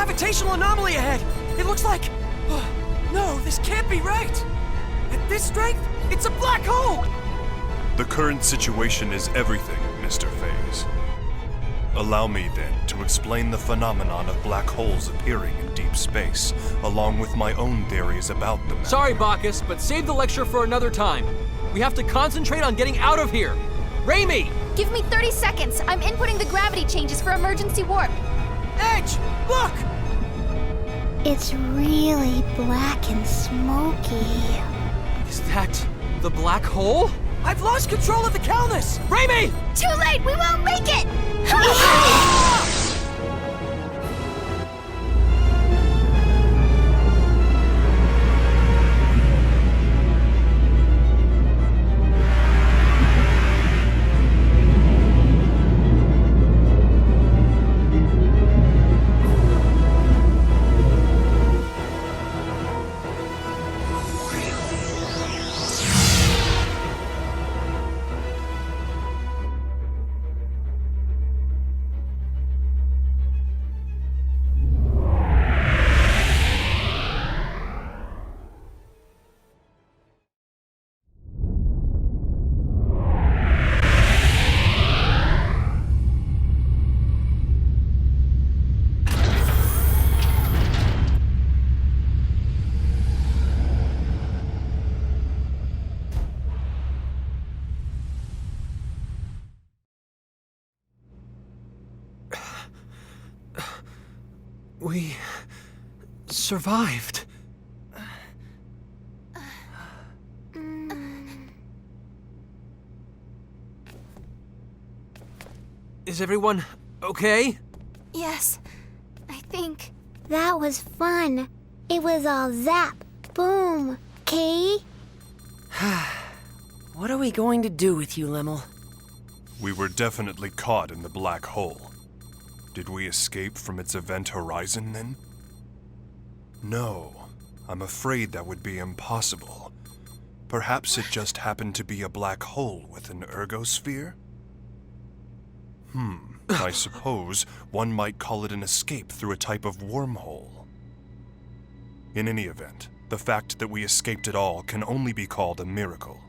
gravitational anomaly ahead! It looks like... Oh, no, this can't be right! At this strength, it's a black hole! The current situation is everything, Mr. Faze. Allow me, then, to explain the phenomenon of black holes appearing in deep space, along with my own theories about them. Sorry, Bacchus, but save the lecture for another time. We have to concentrate on getting out of here. Raimi! Give me 30 seconds. I'm inputting the gravity changes for emergency warp. Edge, look! It's really black and smoky. Is that the black hole? I've lost control of the Calnus! Raimi! Too late! We won't make it! We survived. Is everyone okay? Yes, I think. That was fun. It was all zap, boom, Kay? What are we going to do with you, Limmel? We were definitely caught in the black hole. Did we escape from its event horizon, then? No, I'm afraid that would be impossible. Perhaps it just happened to be a black hole with an ergosphere? I suppose one might call it an escape through a type of wormhole. In any event, the fact that we escaped at all can only be called a miracle.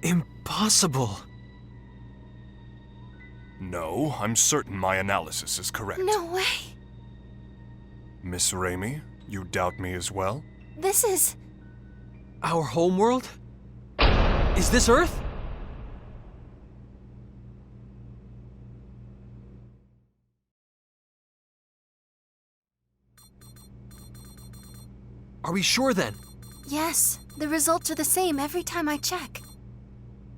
Impossible. No, I'm certain my analysis is correct. No way. Miss Raimi, you doubt me as well? This is... Our homeworld? Is this Earth? Are we sure then? Yes, the results are the same every time I check.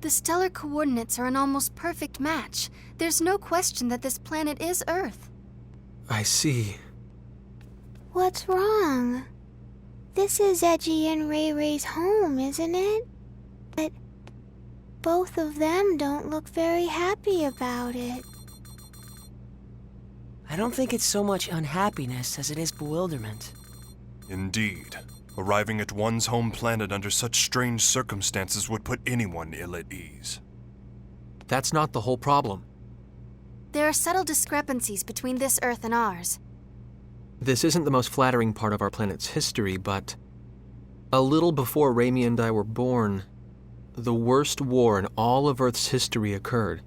The stellar coordinates are an almost perfect match. There's no question that this planet is Earth. I see. What's wrong? This is Edgy and Ray Ray's home, isn't it? But both of them don't look very happy about it. I don't think it's so much unhappiness as it is bewilderment. Indeed. Arriving at one's home planet under such strange circumstances would put anyone ill at ease. That's not the whole problem. There are subtle discrepancies between this Earth and ours. This isn't the most flattering part of our planet's history, but a little before Raimi and I were born, the worst war in all of Earth's history occurred.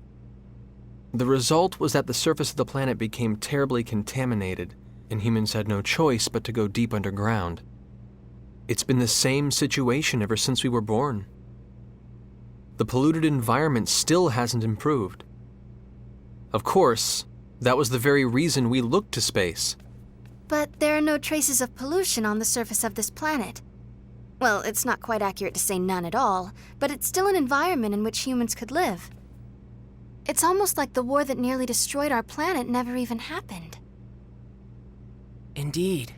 The result was that the surface of the planet became terribly contaminated, and humans had no choice but to go deep underground. It's been the same situation ever since we were born. The polluted environment still hasn't improved. Of course, that was the very reason we looked to space. But there are no traces of pollution on the surface of this planet. Well, it's not quite accurate to say none at all, but it's still an environment in which humans could live. It's almost like the war that nearly destroyed our planet never even happened. Indeed.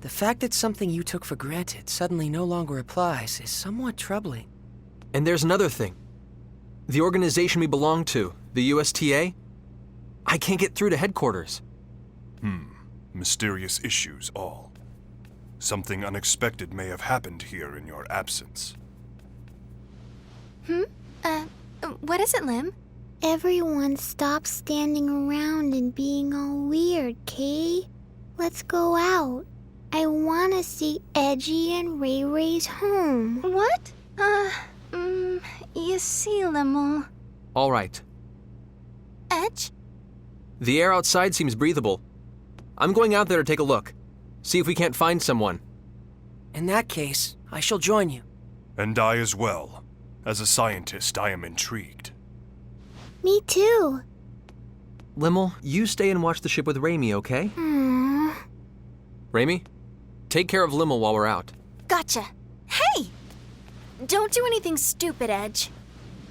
The fact that something you took for granted suddenly no longer applies is somewhat troubling. And there's another thing. The organization we belong to, the USTA, I can't get through to headquarters. Mysterious issues all. Something unexpected may have happened here in your absence. What is it, Lim? Everyone stop standing around and being all weird, Kay. Let's go out. I want to see Edgy and Ray Ray's home. What? You see, Lemel. All right. Edge? The air outside seems breathable. I'm going out there to take a look. See if we can't find someone. In that case, I shall join you. And I as well. As a scientist, I am intrigued. Me too. Lemel, you stay and watch the ship with Raimi, okay? Raimi, take care of Lemel while we're out. Gotcha. Hey! Don't do anything stupid, Edge.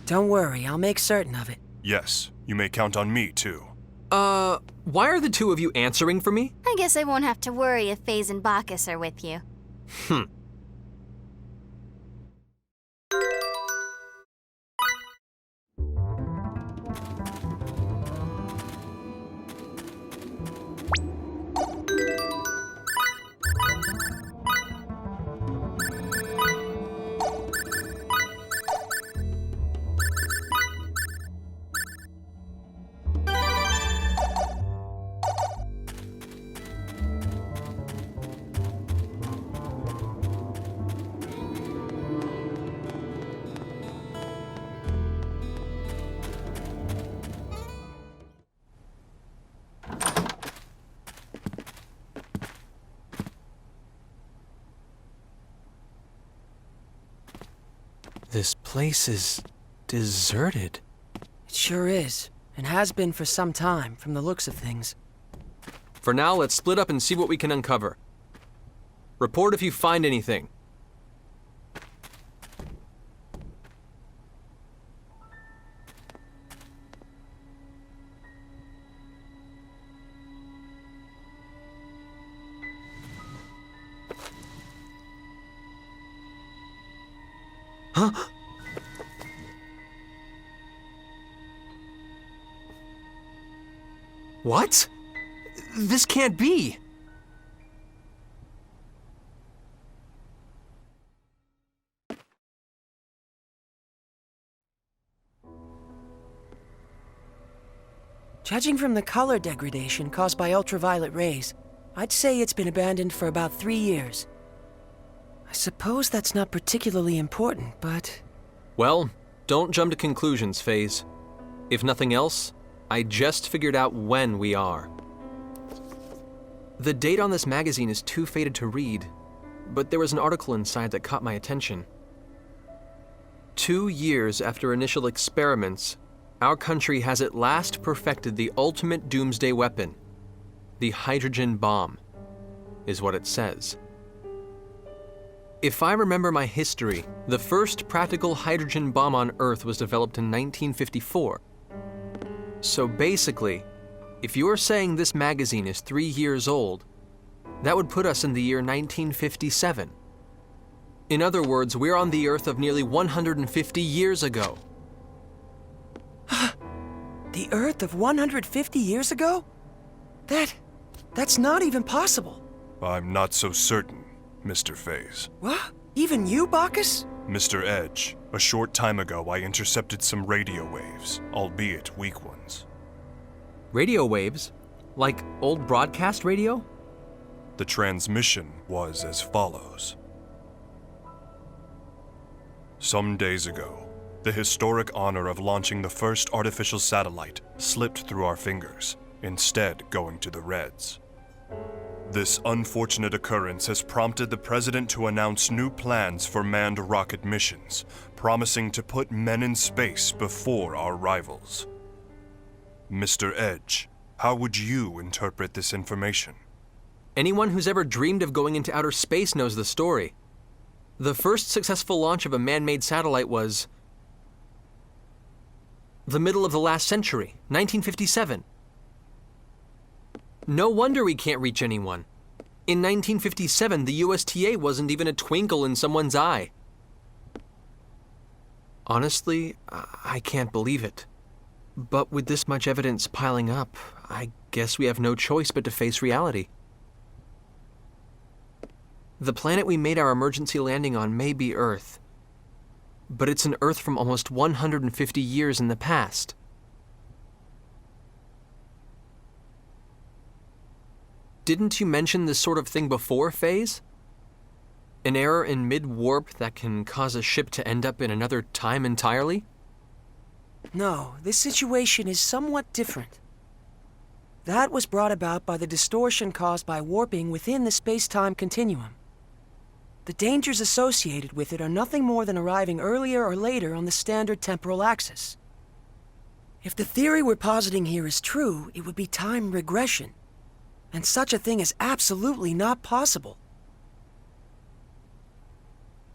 Don't worry, I'll make certain of it. Yes, you may count on me, too. Why are the two of you answering for me? I guess I won't have to worry if Faze and Bacchus are with you. This place is deserted. It sure is, and has been for some time, from the looks of things. For now, let's split up and see what we can uncover. Report if you find anything. Huh? What? This can't be! Judging from the color degradation caused by ultraviolet rays, I'd say it's been abandoned for about 3 years. I suppose that's not particularly important, but... Well, don't jump to conclusions, Faze. If nothing else, I just figured out when we are. The date on this magazine is too faded to read, but there was an article inside that caught my attention. 2 years after initial experiments, our country has at last perfected the ultimate doomsday weapon. The hydrogen bomb, is what it says. If I remember my history, the first practical hydrogen bomb on Earth was developed in 1954. So basically, if you're saying this magazine is 3 years old, that would put us in the year 1957. In other words, we're on the Earth of nearly 150 years ago. The Earth of 150 years ago? That's not even possible. I'm not so certain, Mr. Faze. What? Even you, Bacchus? Mr. Edge, a short time ago I intercepted some radio waves, albeit weak ones. Radio waves? Like old broadcast radio? The transmission was as follows. Some days ago, the historic honor of launching the first artificial satellite slipped through our fingers, instead going to the Reds. This unfortunate occurrence has prompted the President to announce new plans for manned rocket missions, promising to put men in space before our rivals. Mr. Edge, how would you interpret this information? Anyone who's ever dreamed of going into outer space knows the story. The first successful launch of a man-made satellite was the middle of the last century, 1957. No wonder we can't reach anyone. In 1957, the USTA wasn't even a twinkle in someone's eye. Honestly, I can't believe it. But with this much evidence piling up, I guess we have no choice but to face reality. The planet we made our emergency landing on may be Earth, but it's an Earth from almost 150 years in the past. Didn't you mention this sort of thing before, Phase? An error in mid-warp that can cause a ship to end up in another time entirely? No, this situation is somewhat different. That was brought about by the distortion caused by warping within the space-time continuum. The dangers associated with it are nothing more than arriving earlier or later on the standard temporal axis. If the theory we're positing here is true, it would be time regression. And such a thing is absolutely not possible.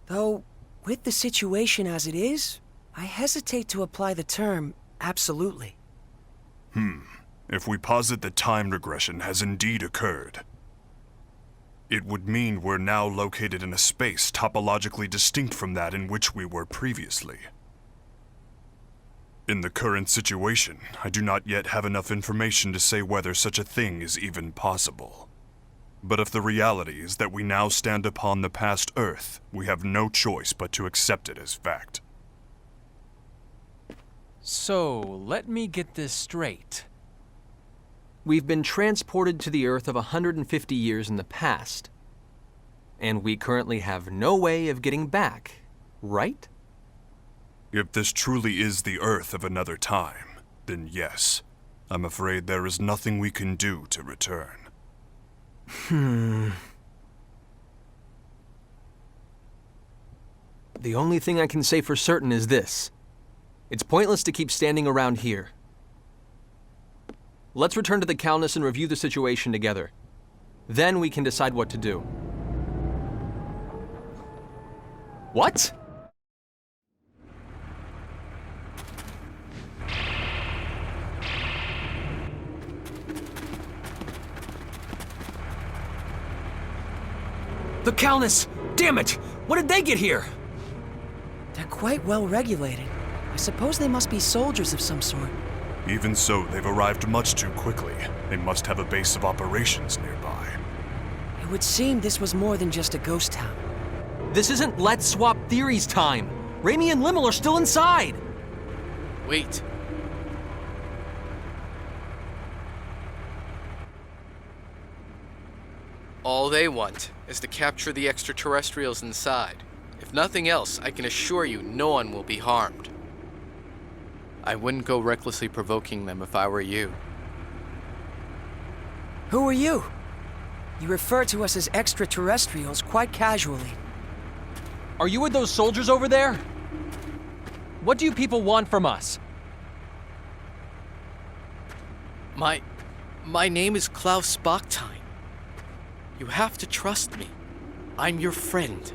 Though, with the situation as it is, I hesitate to apply the term absolutely. If we posit that time regression has indeed occurred, it would mean we're now located in a space topologically distinct from that in which we were previously. In the current situation, I do not yet have enough information to say whether such a thing is even possible. But if the reality is that we now stand upon the past Earth, we have no choice but to accept it as fact. So, let me get this straight. We've been transported to the Earth of 150 years in the past. And we currently have no way of getting back, right? If this truly is the Earth of another time, then yes, I'm afraid there is nothing we can do to return. The only thing I can say for certain is this. It's pointless to keep standing around here. Let's return to the Calnus and review the situation together. Then we can decide what to do. What? The Calnus! Damn it! What did they get here? They're quite well regulated. I suppose they must be soldiers of some sort. Even so, they've arrived much too quickly. They must have a base of operations nearby. It would seem this was more than just a ghost town. This isn't Let's Swap Theories time! Raimi and Limmel are still inside! Wait. All they want is to capture the extraterrestrials inside. If nothing else, I can assure you no one will be harmed. I wouldn't go recklessly provoking them if I were you. Who are you? You refer to us as extraterrestrials quite casually. Are you with those soldiers over there? What do you people want from us? My name is Klaus Bachstein. You have to trust me. I'm your friend.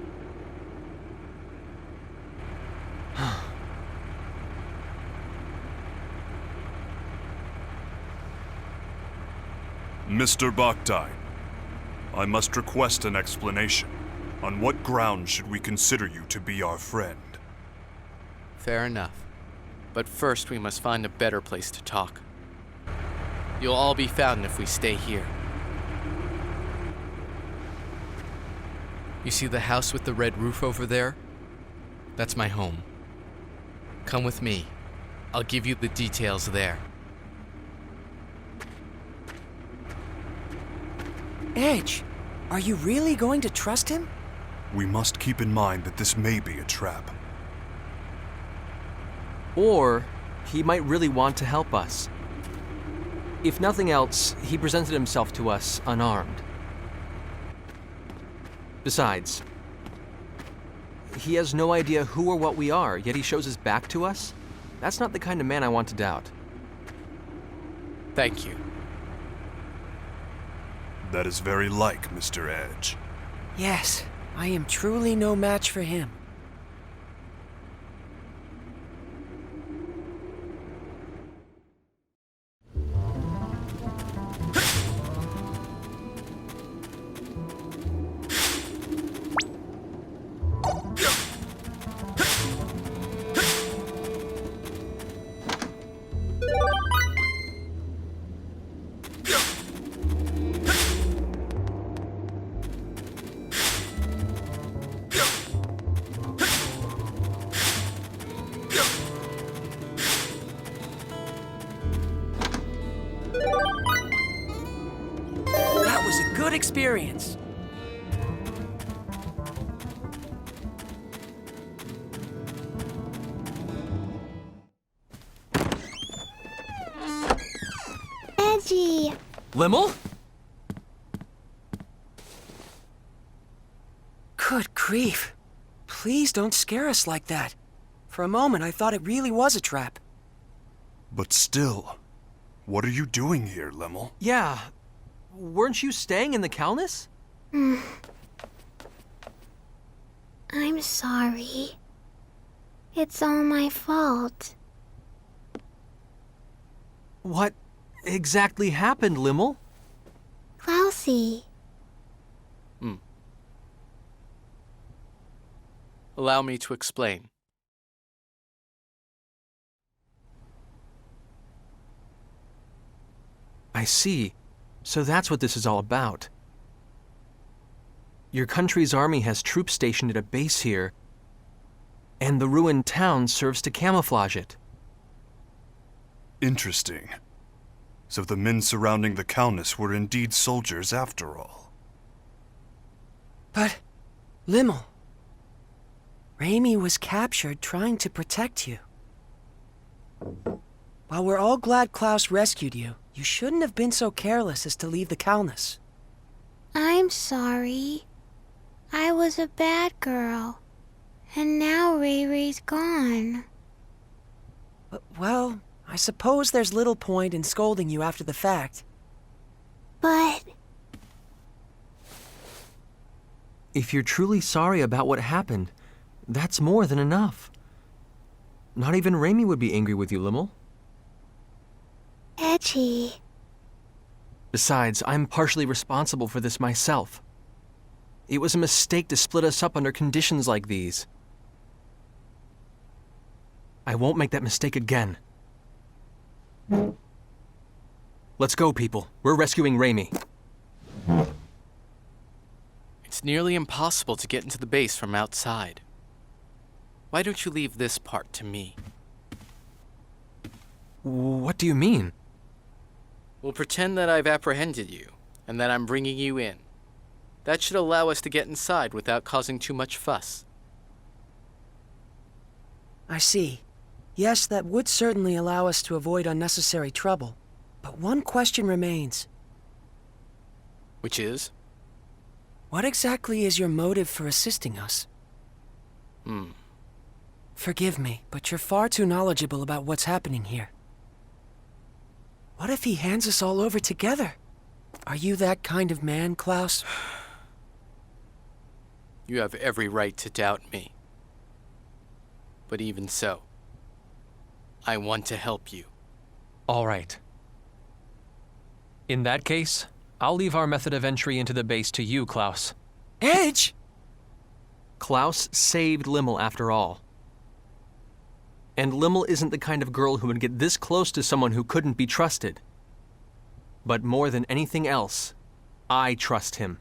Mr. Bachstein, I must request an explanation. On what grounds should we consider you to be our friend? Fair enough. But first we must find a better place to talk. You'll all be found if we stay here. You see the house with the red roof over there? That's my home. Come with me. I'll give you the details there. Edge, are you really going to trust him? We must keep in mind that this may be a trap. Or he might really want to help us. If nothing else, he presented himself to us unarmed. Besides, he has no idea who or what we are, yet he shows his back to us? That's not the kind of man I want to doubt. Thank you. That is very like Mr. Edge. Yes, I am truly no match for him. experience. Edgy. Limmel? Good grief. Please don't scare us like that. For a moment, I thought it really was a trap. But still, what are you doing here, Limmel? Yeah. Weren't you staying in the Calnus? I'm sorry. It's all my fault. What exactly happened, Limmel? Klausy. Allow me to explain. I see. So that's what this is all about. Your country's army has troops stationed at a base here, and the ruined town serves to camouflage it. Interesting. So the men surrounding the Calnus were indeed soldiers after all. But, Limmel, Raimi was captured trying to protect you. While we're all glad Klaus rescued you, you shouldn't have been so careless as to leave the Calnus. I'm sorry. I was a bad girl. And now Ray Ray's gone. Well, I suppose there's little point in scolding you after the fact. But If you're truly sorry about what happened, that's more than enough. Not even Raimi would be angry with you, Limmel. Edgy. Besides, I'm partially responsible for this myself. It was a mistake to split us up under conditions like these. I won't make that mistake again. Let's go, people. We're rescuing Raimi. It's nearly impossible to get into the base from outside. Why don't you leave this part to me? What do you mean? We'll pretend that I've apprehended you, and that I'm bringing you in. That should allow us to get inside without causing too much fuss. I see. Yes, that would certainly allow us to avoid unnecessary trouble. But one question remains. Which is? What exactly is your motive for assisting us? Forgive me, but you're far too knowledgeable about what's happening here. What if he hands us all over together? Are you that kind of man, Klaus? You have every right to doubt me. But even so, I want to help you. All right. In that case, I'll leave our method of entry into the base to you, Klaus. Edge! Klaus saved Limmel after all. And Limmel isn't the kind of girl who would get this close to someone who couldn't be trusted. But more than anything else, I trust him.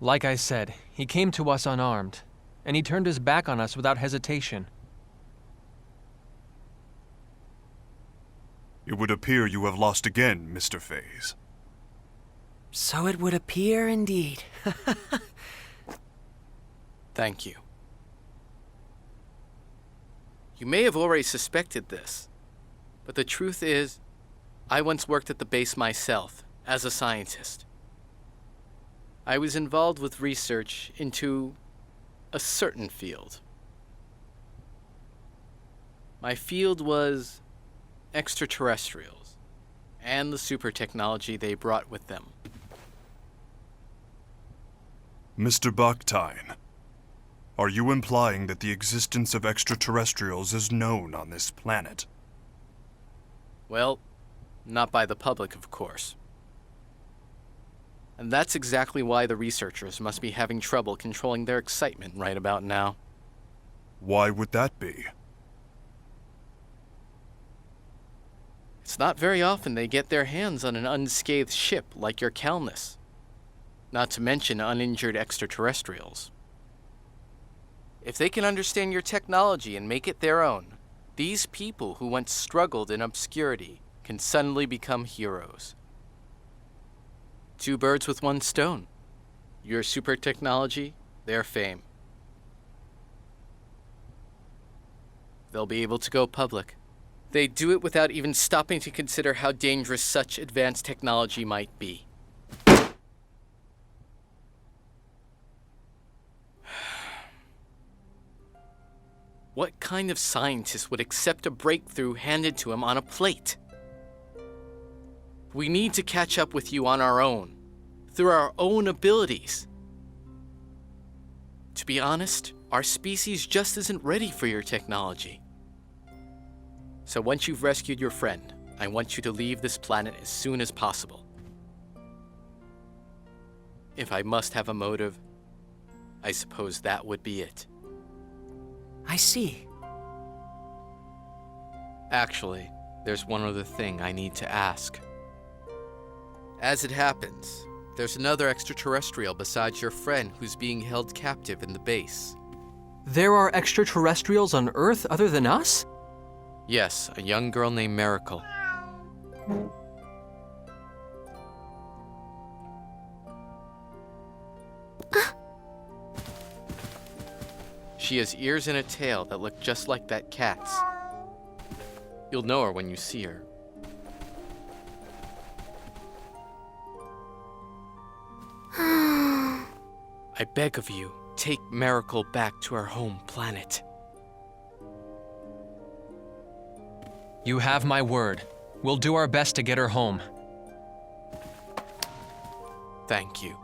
Like I said, he came to us unarmed, and he turned his back on us without hesitation. It would appear you have lost again, Mr. Faze. So it would appear indeed. Thank you. You may have already suspected this, but the truth is, I once worked at the base myself, as a scientist. I was involved with research into a certain field. My field was extraterrestrials, and the super technology they brought with them. Mr. Bakhtin, are you implying that the existence of extraterrestrials is known on this planet? Well, not by the public, of course. And that's exactly why the researchers must be having trouble controlling their excitement right about now. Why would that be? It's not very often they get their hands on an unscathed ship like your Calnus, not to mention uninjured extraterrestrials. If they can understand your technology and make it their own, these people who once struggled in obscurity can suddenly become heroes. Two birds with one stone. Your super technology, their fame. They'll be able to go public. They do it without even stopping to consider how dangerous such advanced technology might be. What kind of scientist would accept a breakthrough handed to him on a plate? We need to catch up with you on our own, through our own abilities. To be honest, our species just isn't ready for your technology. So once you've rescued your friend, I want you to leave this planet as soon as possible. If I must have a motive, I suppose that would be it. I see. Actually, there's one other thing I need to ask. As it happens, there's another extraterrestrial besides your friend who's being held captive in the base. There are extraterrestrials on Earth other than us? Yes, a young girl named Miracle. She has ears and a tail that look just like that cat's. You'll know her when you see her. I beg of you, take Miracle back to her home planet. You have my word. We'll do our best to get her home. Thank you.